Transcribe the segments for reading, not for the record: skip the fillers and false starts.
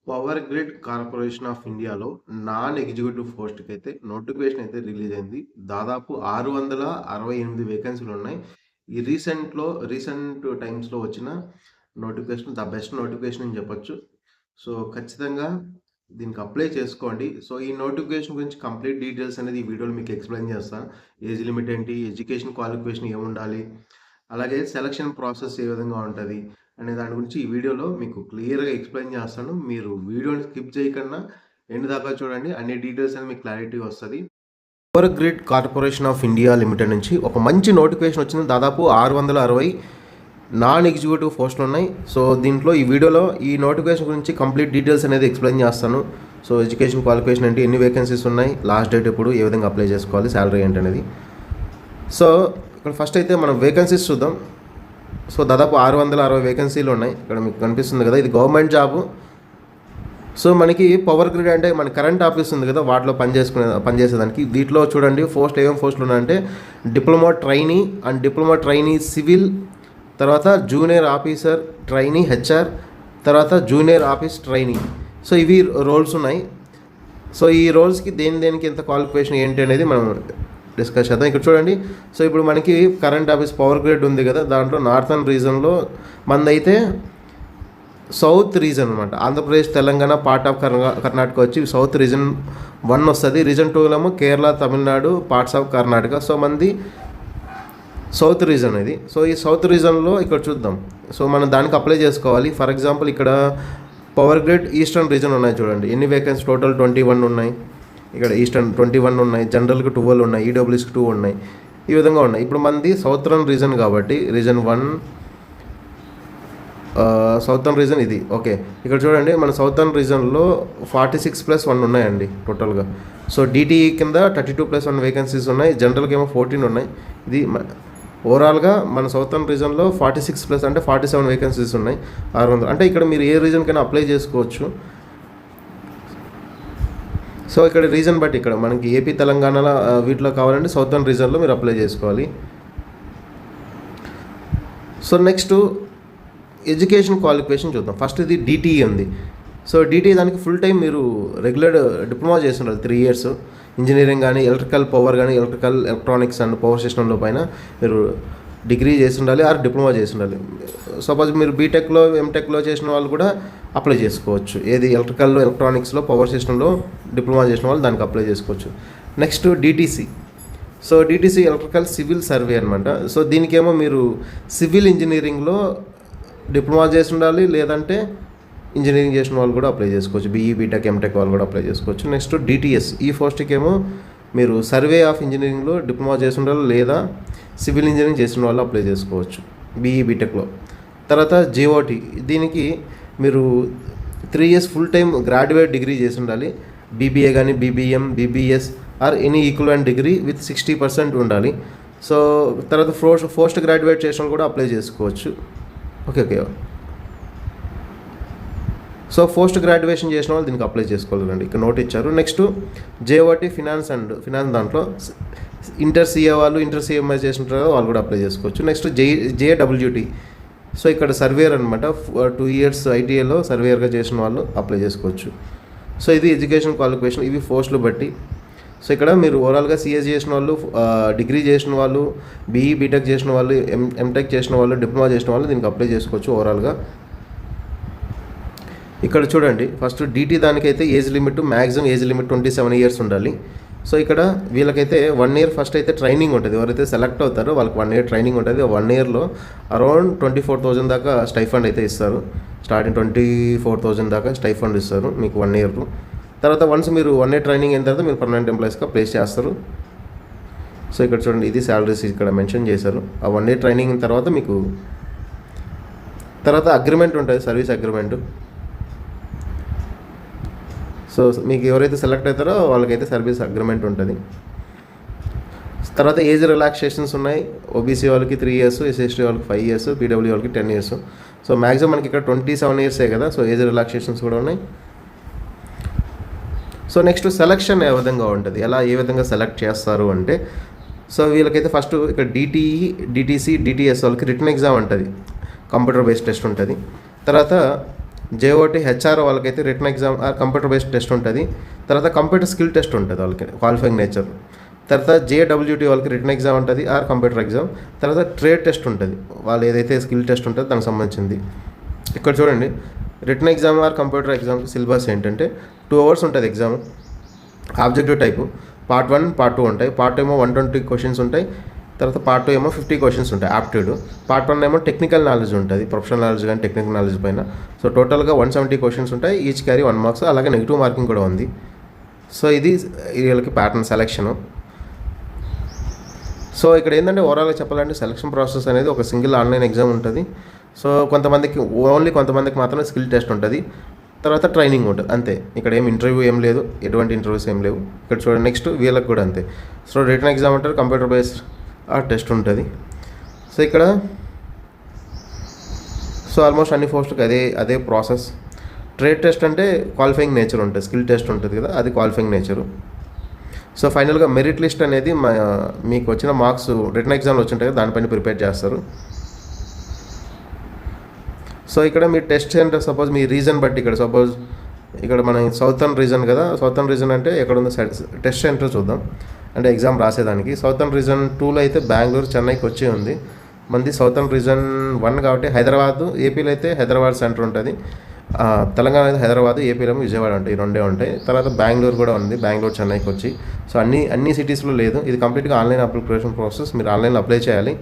Power grid corporation of ఇండియాలో non executive పోస్ట్‌కి అయితే నోటిఫికేషన్ అయితే రిలీజ్ అయింది. దాదాపు 668 వేకెన్సీలు ఉన్నాయి. ఈ రీసెంట్ టైమ్స్‌లో వచ్చిన నోటిఫికేషన్ ద బెస్ట్ నోటిఫికేషన్ అని చెప్పొచ్చు. సో, ఖచ్చితంగా దీనికి అప్లై చేసుకోండి. సో, ఈ నోటిఫికేషన్ గురించి కంప్లీట్ డీటెయిల్స్ అనేది ఈ వీడియోలో మీకు ఎక్స్‌ప్లెయిన్ చేస్తాను. ఏజ్ లిమిట్ ఏంటి? ఎడ్యుకేషన్ క్వాలిఫికేషన్ ఏముండాలి? అలాగే సెలక్షన్ ప్రాసెస్ ఏ విధంగా ఉంటది? అనే దాని గురించి ఈ వీడియోలో మీకు క్లియర్‌గా ఎక్స్‌ప్లెయిన్ చేస్తాను. మీరు వీడియోని స్కిప్ చేయకుండా ఎండ్ దాకా చూడండి. అన్ని డీటెయిల్స్ అనేవి మీకు క్లారిటీ వస్తది. Power grid corporation of India limited నుంచి ఒక మంచి నోటిఫికేషన్ వచ్చింది. దాదాపు 660 నాన్ ఎగ్జిక్యూటివ్ పోస్టులు ఉన్నాయి. సో, దీంట్లో ఈ వీడియోలో ఈ నోటిఫికేషన్ గురించి కంప్లీట్ డీటెయిల్స్ అనేది ఎక్స్‌ప్లెయిన్ చేస్తాను. సో, ఎడ్యుకేషన్ క్వాలిఫికేషన్ ఏంటి? ఎన్ని వేకెన్సీస్ ఉన్నాయి? లాస్ట్ డేట్ ఎప్పుడు? ఏ విధంగా అప్లై చేసుకోవాలి? సాలరీ ఏంటనేది. సో, ఇక్కడ ఫస్ట్ అయితే మనం వేకెన్సీస్ చూద్దాం. సో, దాదాపు 660 వేకెన్సీలు ఉన్నాయి. ఇక్కడ మీకు కనిపిస్తుంది కదా, ఇది గవర్నమెంట్ జాబు. సో, మనకి పవర్ గ్రిడ్ అంటే మన కరెంట్ ఆఫీస్ ఉంది కదా, వాటిలో పనిచేసేదానికి. వీటిలో చూడండి ఏమేమి పోస్టులు ఉన్నాయంటే diploma trainee and diploma trainee civil, తర్వాత జూనియర్ ఆఫీసర్ ట్రైనీ హెచ్ఆర్, తర్వాత జూనియర్ ఆఫీస్ ట్రైనీ. సో, ఇవి రోల్స్ ఉన్నాయి. సో, ఈ రోల్స్కి దేనికి ఎంత క్వాలిఫికేషన్ ఏంటి అనేది మనం డిస్కస్ చేద్దాం. ఇక్కడ చూడండి. సో, ఇప్పుడు మనకి కరెంట్ ఆఫీస్ పవర్ గ్రిడ్ ఉంది కదా, దాంట్లో నార్థన్ రీజన్లో మందైతే సౌత్ రీజన్ అనమాట. ఆంధ్రప్రదేశ్, తెలంగాణ, పార్ట్ ఆఫ్ కర్ణాటక వచ్చి సౌత్ రీజన్ 1 వస్తుంది. రీజన్ 2 ఏమో Kerala, Tamil Nadu, parts of Karnataka. So, మంది సౌత్ రీజన్ ఇది. సో, ఈ సౌత్ రీజన్లో ఇక్కడ చూద్దాం. సో, మనం దానికి అప్లై చేసుకోవాలి. ఫర్ ఎగ్జాంపుల్ ఇక్కడ పవర్ గ్రిడ్ ఈస్టర్న్ రీజన్ ఉన్నాయి చూడండి. ఎన్ని వేకెన్సీ టోటల్ 21 ఉన్నాయి. ఇక్కడ ఈస్టర్న్ 21 ఉన్నాయి, జనరల్కి 12 ఉన్నాయి, ఈడబ్ల్యూఎస్కి 2 ఉన్నాయి. ఈ విధంగా ఉన్నాయి. ఇప్పుడు మనది సౌతర్న్ రీజన్ కాబట్టి రీజన్ 1 సౌతర్న్ రీజన్ ఇది. ఓకే, ఇక్కడ చూడండి మన సౌతర్న్ రీజన్లో 46+1 ఉన్నాయండి టోటల్గా. సో, డిటిఈ కింద 32+1 వేకెన్సీస్ ఉన్నాయి. జనరల్కి ఏమో 14 ఉన్నాయి. ఇది ఓవరాల్గా మన సౌతర్న్ రీజన్లో 46+ అంటే 47 వేకెన్సీస్ ఉన్నాయి. 600 అంటే ఇక్కడ మీరు ఏ రీజన్కైనా అప్లై చేసుకోవచ్చు. సో, ఇక్కడ రీజన్ బట్టి ఇక్కడ మనకి ఏపీ, తెలంగాణలో వీటిలో కావాలంటే సౌతర్న్ రీజన్లో మీరు అప్లై చేసుకోవాలి. సో, నెక్స్ట్ ఎడ్యుకేషన్ క్వాలిఫికేషన్ చూద్దాం. ఫస్ట్ ఇది డిటిఈ ఉంది. సో, డిటిఈ దానికి ఫుల్ టైం మీరు రెగ్యులర్ డిప్లొమా చేసి ఉండాలి 3 years. ఇంజనీరింగ్ కానీ, ఎలక్ట్రికల్ పవర్ కానీ, ఎలక్ట్రానిక్స్ అండ్ పవర్ సిస్టంలో పైన మీరు డిగ్రీ చేసి ఉండాలి ఆర్ డిప్లొమా చేసి ఉండాలి. సపోజ్ మీరు బీటెక్లో, ఎంటెక్లో చేసిన వాళ్ళు కూడా అప్లై చేసుకోవచ్చు. ఏది ఎలక్ట్రికల్లో, ఎలక్ట్రానిక్స్లో, పవర్ సిస్టంలో డిప్లొమా చేసిన వాళ్ళు దానికి అప్లై చేసుకోవచ్చు. Next DTC. So, DTC electrical civil survey అనమాట. సో, దీనికేమో మీరు సివిల్ ఇంజనీరింగ్లో డిప్లొమా చేసి ఉండాలి, లేదంటే ఇంజనీరింగ్ చేసిన వాళ్ళు కూడా అప్లై చేసుకోవచ్చు. బీఈ, బీటెక్, ఎంటెక్ వాళ్ళు కూడా అప్లై చేసుకోవచ్చు. Next DTS. ఈ పోస్ట్కి ఏమో మీరు సర్వే ఆఫ్ ఇంజనీరింగ్లో డిప్లొమా చేసి ఉండాలి, లేదా సివిల్ ఇంజనీరింగ్ చేసిన వాళ్ళు అప్లై చేసుకోవచ్చు బీఈ, బీటెక్లో. తర్వాత జిఓటి. దీనికి మీరు 3 years full time graduate degree చేసి ఉండాలి. బీబీఏ కానీ, BBM, BBS or any equivalent degree with 60% ఉండాలి. సో, తర్వాత పోస్ట్ గ్రాడ్యుయేట్ చేసిన కూడా అప్లై చేసుకోవచ్చు. ఓకే. సో, పోస్ట్ గ్రాడ్యుయేషన్ చేసిన వాళ్ళు దీనికి అప్లై చేసుకోవాలండి. ఇక్కడ నోట్ ఇచ్చారు. నెక్స్ట్ జేఓటి ఫినాన్స్ దాంట్లో ఇంటర్ సీఏ వాళ్ళు, ఇంటర్ సీఎంఐ చేసిన వాళ్ళు కూడా అప్లై చేసుకోవచ్చు. Next JWT. సో, ఇక్కడ సర్వేయర్ అనమాట. 2 years ఐటీఏలో సర్వేయర్గా చేసిన వాళ్ళు అప్లై చేసుకోవచ్చు. సో, ఇది ఎడ్యుకేషన్ క్వాలిఫికేషన్. ఇవి పోస్టులు బట్టి. సో, ఇక్కడ మీరు ఓవరాల్గా సిఎస్ చేసిన వాళ్ళు, డిగ్రీ చేసిన వాళ్ళు, బీఈ, బీటెక్ చేసిన వాళ్ళు, ఎంటెక్ చేసిన వాళ్ళు, డిప్లొమా చేసిన వాళ్ళు దీనికి అప్లై చేసుకోవచ్చు ఓవరాల్గా. ఇక్కడ చూడండి. ఫస్ట్ డిటీ దానికైతే మ్యాక్సిమం ఏజ్ లిమిట్ 27 years ఉండాలి. సో, ఇక్కడ వీళ్ళకైతే 1 year ఫస్ట్ అయితే ట్రైనింగ్ ఉంటుంది. ఎవరైతే సెలెక్ట్ అవుతారో వాళ్ళకి 1 year ట్రైనింగ్ ఉంటుంది. 1 yearలో అరౌండ్ 24,000 దాకా స్టైఫండ్ అయితే ఇస్తారు. స్టార్టింగ్ 24,000 దాకా స్టైఫండ్ ఇస్తారు మీకు 1 year. తర్వాత వన్స్ మీరు 1 year ట్రైనింగ్ అయిన తర్వాత మీరు పర్మనెంట్ ఎంప్లాయీస్గా ప్లేస్ చేస్తారు. సో, ఇక్కడ చూడండి, ఇది శాలరీస్ ఇక్కడ మెన్షన్ చేశారు. ఆ 1 year ట్రైనింగ్ అయిన తర్వాత మీకు తర్వాత అగ్రిమెంట్ ఉంటుంది, సర్వీస్ అగ్రిమెంట్. సో, మీకు ఎవరైతే సెలెక్ట్ అవుతారో వాళ్ళకైతే సర్వీస్ అగ్రిమెంట్ ఉంటుంది. తర్వాత ఏజ్ రిలాక్సేషన్స్ ఉన్నాయి. ఓబీసీ వాళ్ళకి 3 years, ఎస్సీ వాళ్ళకి 5 years, పీడబ్ల్యూ వాళ్ళకి 10 years. సో, మ్యాక్సిమం మనకి ఇక్కడ 27 years కదా. సో, ఏజ్ రిలాక్సేషన్స్ కూడా ఉన్నాయి. సో, నెక్స్ట్ సెలక్షన్ ఏ విధంగా ఉంటుంది, ఏ విధంగా సెలెక్ట్ చేస్తారు అంటే, సో వీళ్ళకైతే ఫస్ట్ ఇక్కడ డిటిఈ, డిటీసీ, డిటిఎస్ వాళ్ళకి రిటన్ ఎగ్జామ్ ఉంటుంది, కంప్యూటర్ బేస్డ్ టెస్ట్ ఉంటుంది. తర్వాత జేఓటీ హెచ్ఆర్ వాళ్ళకైతే return exam computer based test ఉంటుంది. తర్వాత కంప్యూటర్ స్కిల్ టెస్ట్ ఉంటుంది వాళ్ళకి క్వాలిఫైయింగ్ నేచర్. తర్వాత జేడబ్ల్యూటీ వాళ్ళకి రిటర్న్ ఎగ్జామ్ ఉంటుంది కంప్యూటర్ ఎగ్జామ్. తర్వాత ట్రేడ్ టెస్ట్ ఉంటుంది, వాళ్ళు ఏదైతే స్కిల్ టెస్ట్ ఉంటుందో దానికి సంబంధించింది. ఇక్కడ చూడండి, return exam computer exam syllabus ఏంటంటే 2 hours ఉంటుంది exam. Objective type part 1, part 2 ఉంటాయి. పార్ట్ ఏమో 120 questions ఉంటాయి. తర్వాత పార్ట్ 2 ఏమో 50 questions ఉంటాయి ఆప్టిట్యూడ్. పార్ట్ 1 ఏమో టెక్నికల్ నాలెడ్జ్ ఉంటుంది, ప్రొఫెషనల్ నాలెడ్జ్ కానీ టెక్నికల్ నాలెడ్జ్ పైన. సో టోటల్గా 170 questions ఉంటాయి, ఈచ్ క్యారీ 1 marks. అలాగే నెగిటివ్ మార్కింగ్ కూడా ఉంది. సో ఇది వీళ్ళకి ప్యాటర్న్ సెలెక్షన్. సో ఇక్కడ ఏంటంటే ఓవరాల్గా చెప్పాలంటే సెలక్షన్ ప్రాసెస్ అనేది ఒక సింగిల్ ఆన్లైన్ ఎగ్జామ్ ఉంటుంది. సో కొంతమందికి మాత్రమే స్కిల్ టెస్ట్ ఉంటుంది, తర్వాత ట్రైనింగ్ ఉంటుంది అంతే. ఇక్కడ ఏం ఇంటర్వ్యూ ఏం లేదు, ఎటువంటి ఇంటర్వ్యూస్ ఏం లేవు. ఇక్కడ చూడండి, నెక్స్ట్ వీళ్ళకి కూడా అంతే. సో రిటర్న్ ఎగ్జామ్ అంటారు, కంప్యూటర్ బేస్డ్ టెస్ట్ ఉంటుంది. సో ఇక్కడ ఆల్మోస్ట్ అన్ని పోస్టులకు అదే ప్రాసెస్. ట్రేడ్ టెస్ట్ అంటే క్వాలిఫైయింగ్ నేచర్ ఉంటుంది, స్కిల్ టెస్ట్ ఉంటుంది కదా, అది క్వాలిఫైయింగ్ నేచరు. సో ఫైనల్గా మెరిట్ లిస్ట్ అనేది మీకు వచ్చిన మార్క్స్ రిటర్న్ ఎగ్జామ్లో వచ్చింటాయి కదా, దానిపైన ప్రిపేర్ చేస్తారు. సో ఇక్కడ మీ టెస్ట్ సెంటర్ సపోజ్ మీ రీజన్ బట్టి, ఇక్కడ మన సౌతర్న్ రీజన్ కదా, సౌతర్న్ రీజన్ అంటే ఎక్కడ ఉందో టెస్ట్ సెంటర్ చూద్దాం, అంటే ఎగ్జామ్ రాసేదానికి. సౌతర్న్ రీజన్ 2లో అయితే బెంగళూరు, చెన్నై, కొచ్చి ఉంది. మంది సౌతర్న్ రీజన్ 1 కాబట్టి హైదరాబాద్, ఏపీలో అయితే హైదరాబాద్ సెంటర్ ఉంటుంది. తెలంగాణ అయితే హైదరాబాద్, ఏపీలో విజయవాడ ఉంటాయి, ఈ 2 ఉంటాయి. తర్వాత బెంగళూరు కూడా ఉంది, బెంగళూరు, చెన్నై, కొచ్చి. సో అన్ని సిటీస్లో లేదు. ఇది కంప్లీట్గా ఆన్లైన్ అప్లికేషన్ ప్రాసెస్, మీరు ఆన్లైన్లో అప్లై చేయాలి.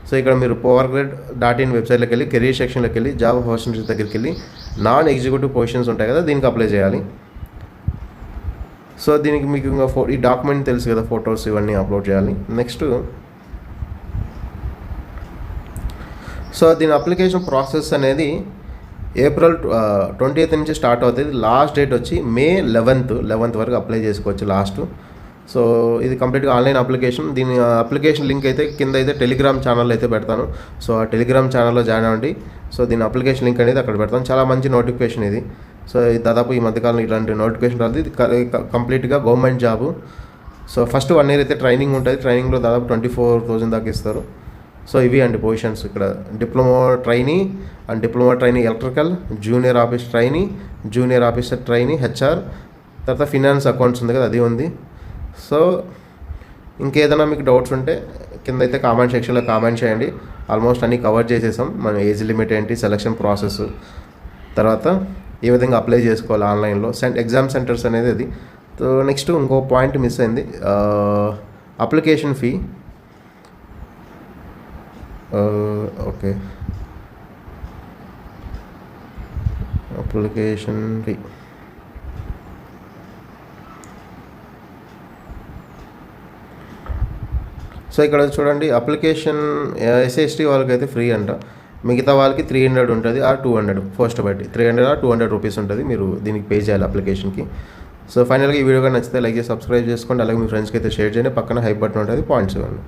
సో ఇక్కడ మీరు powergrade.in వెబ్సైట్లోకి వెళ్ళి కెరీర్ సెక్షన్లోకి వెళ్ళి జాబ్ ఆపర్చునిటీస్ దగ్గరికి వెళ్ళి నాన్ ఎగ్జిక్యూటివ్ పొజిషన్స్ ఉంటాయి కదా, దీనికి అప్లై చేయాలి. సో దీనికి మీకు ఇంకా ఈ డాక్యుమెంట్ తెలుసు కదా, ఫొటోస్ ఇవన్నీ అప్లోడ్ చేయాలి. నెక్స్ట్ సో దీని అప్లికేషన్ ప్రాసెస్ అనేది April 20th నుంచి స్టార్ట్ అవుతుంది. లాస్ట్ డేట్ వచ్చి May 11th వరకు అప్లై చేసుకోవచ్చు లాస్ట్. సో ఇది కంప్లీట్గా ఆన్లైన్ అప్లికేషన్. దీని అప్లికేషన్ లింక్ అయితే కింద అయితే టెలిగ్రామ్ ఛానల్ అయితే పెడతాను. సో ఆ టెలిగ్రామ్ ఛానల్లో జాయిన్ అవ్వండి. సో దీని అప్లికేషన్ లింక్ అనేది అక్కడ పెడతాను. చాలా మంచి నోటిఫికేషన్ ఇది. సో దాదాపు ఈ మధ్యకాలంలో ఇలాంటి నోటిఫికేషన్ రాదు. ఇది కంప్లీట్గా government job. So first 1 year అయితే ట్రైనింగ్ ఉంటుంది. ట్రైనింగ్లో దాదాపు 24,000 దాకా ఇస్తారు. సో ఇవి అండి పొజిషన్స్. ఇక్కడ diploma trainee and diploma trainee electrical, junior office trainee, junior officer trainee HR, తర్వాత ఫినాన్స్ అకౌంట్స్ ఉంది కదా, అది ఉంది. సో ఇంకేదైనా మీకు డౌట్స్ ఉంటే కింద అయితే కామెంట్ సెక్షన్లో కామెంట్ చేయండి. ఆల్మోస్ట్ అన్నీ కవర్ చేసేసాం. మన ఏజ్ లిమిట్ ఏంటి, సెలక్షన్ ప్రాసెస్, తర్వాత ఏ విధంగా అప్లై చేసుకోవాలి ఆన్లైన్లో, ఎగ్జామ్ సెంటర్స్ అనేది అది. సో నెక్స్ట్ ఇంకో పాయింట్ మిస్ అయింది, application fee. Okay, application fee so ఇక్కడ చూడండి, అప్లికేషన్ SC/ST వాళ్ళకైతే ఫ్రీ అంట, మిగతా వాళ్ళకి 300 ఉంటుంది ఆర్ 200 పోస్ట్ బట్టి 300 ఆర్ 200 రూపీస్ ఉంటుంది. మీరు దీనికి పే చేయాలి అప్లికేషన్కి. సో ఫైనల్గా ఈ వీడియో కానీ నచ్చితే లైక్ చేసి సబ్స్క్రైబ్ చేసుకోండి. అలాగే మీ ఫ్రెండ్స్కి అయితే షేర్ చేయండి. పక్కన హైప్ బటన్ ఉంటుంది, పాయింట్స్ ఇవ్వండి.